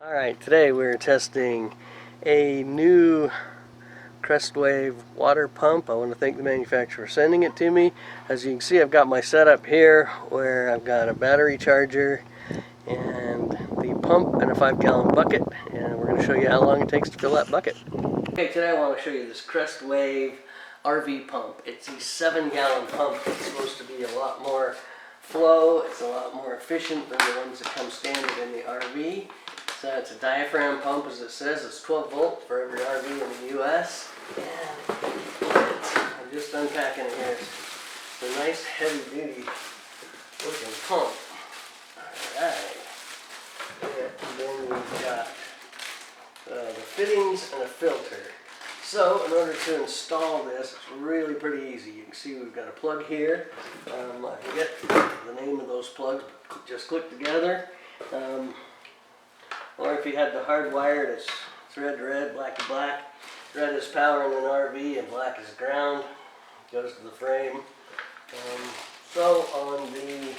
Alright, today we're testing a new Crestwave water pump. I want to thank the manufacturer for sending it to me. As you can see, I've got my setup here where I've got a battery charger and the pump and a 5-gallon bucket, and we're going to show you how long it takes to fill that bucket. Okay, today I want to show you this Crestwave RV pump. It's a 7-gallon pump. It's supposed to be a lot more flow. It's a lot more efficient than the ones that come standard in the RV. So it's a diaphragm pump, as it says. It's 12 volt for every RV in the US. And I'm just unpacking it here. It's a nice heavy duty looking pump. Alright. And then we've got the fittings and a filter. So in order to install this, it's really pretty easy. You can see we've got a plug here. I forget the name of those plugs, but just click together. Or if you had the hardwired, it's red to red, black to black. Red is power in an RV and black is ground. Goes to the frame. So on the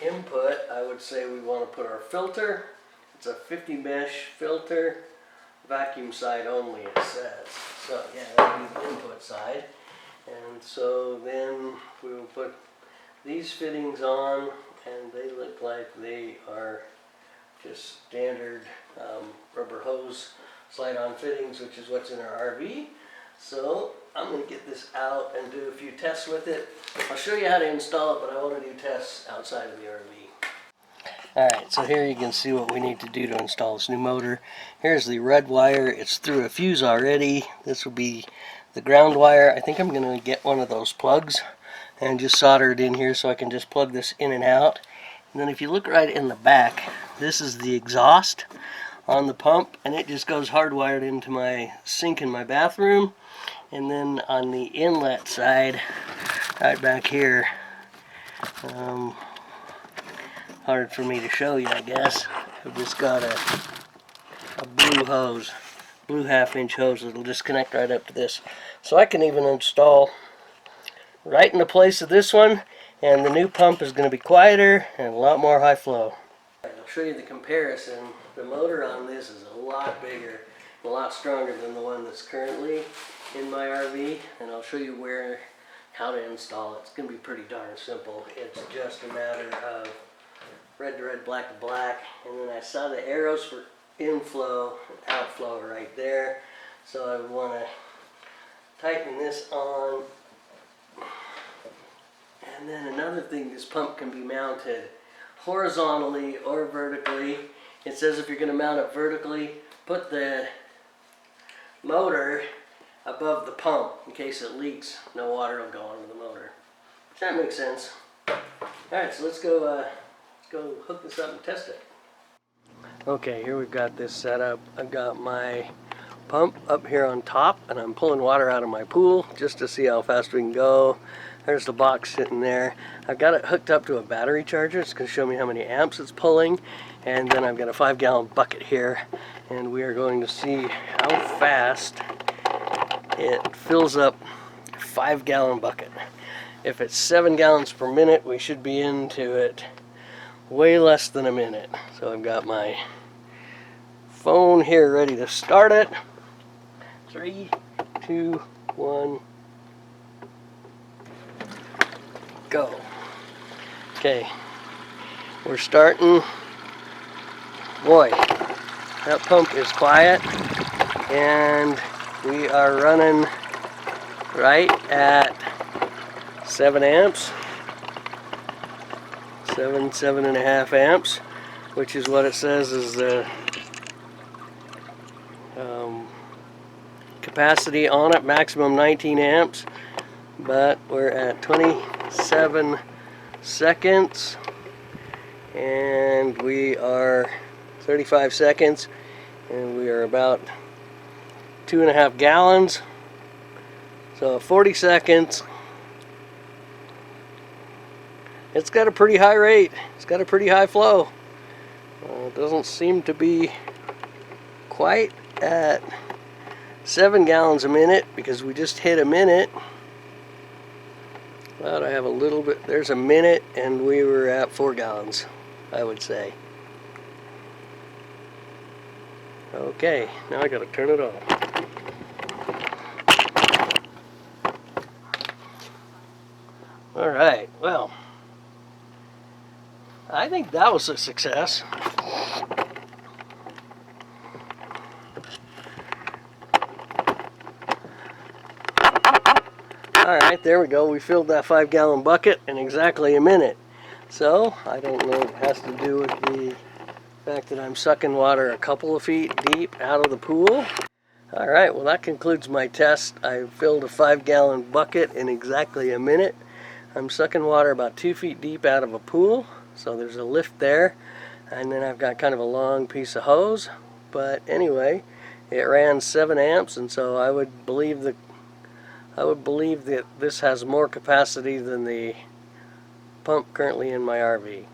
input, I would say we want to put our filter. It's a 50 mesh filter, vacuum side only, it says. So yeah, that would be the input side. And so then we will put these fittings on, and they look like they are just standard rubber hose slide-on fittings, which is what's in our RV. So I'm going to get this out and do a few tests with it. I'll show you how to install it, but I want to do tests outside of the RV. Alright, so here you can see what we need to do to install this new motor. Here's the red wire. It's through a fuse already. This will be the ground wire. I think I'm going to get one of those plugs and just solder it in here so I can just plug this in and out. And then if you look right in the back, this is the exhaust on the pump, and it just goes hardwired into my sink in my bathroom. And then on the inlet side, right back here, hard for me to show you, I guess. I've just got a blue hose, blue 1/2-inch hose that'll just connect right up to this. So I can even install right in the place of this one, and the new pump is going to be quieter and a lot more high flow. I'll show you the comparison. The motor on this is a lot bigger, a lot stronger than the one that's currently in my RV, and I'll show you how to install it. It's going to be pretty darn simple. It's just a matter of red to red, black to black, and then I saw the arrows for inflow and outflow right there. So I would want to tighten this on. And then another thing, this pump can be mounted horizontally or vertically. It says if you're going to mount it vertically, put the motor above the pump in case it leaks. No water will go onto the motor. That makes sense. Alright, so let's go hook this up and test it. Okay, here we've got this set up. I've got my pump up here on top, and I'm pulling water out of my pool just to see how fast we can go. There's the box sitting there. I've got it hooked up to a battery charger. It's going to show me how many amps it's pulling. And then I've got a 5-gallon bucket here, and we are going to see how fast it fills up a 5-gallon bucket. If it's 7 gallons per minute, we should be into it way less than a minute. So I've got my phone here ready to start it. 3, 2, 1, go. Okay, we're starting. Boy, that pump is quiet, and we are running right at 7 amps, 7.5 amps, which is what it says is the capacity on it, maximum 19 amps, but we're at 27 seconds, and we are 35 seconds, and we are about 2.5 gallons. So 40 seconds. It's got a pretty high rate. It's got a pretty high flow. It doesn't seem to be quite at 7 gallons a minute because we just hit a minute. But I have a little bit. There's a minute, and we were at 4 gallons, I would say. Okay, now I gotta turn it off. Alright, well, I think that was a success. Alright, there we go. We filled that 5-gallon bucket in exactly a minute. So, I don't know if it has to do with the fact that I'm sucking water a couple of feet deep out of the pool. Alright, well that concludes my test. I filled a 5-gallon bucket in exactly a minute. I'm sucking water about 2 feet deep out of a pool, so there's a lift there. And then I've got kind of a long piece of hose. But anyway, it ran 7 amps, and so I would believe that this has more capacity than the pump currently in my RV.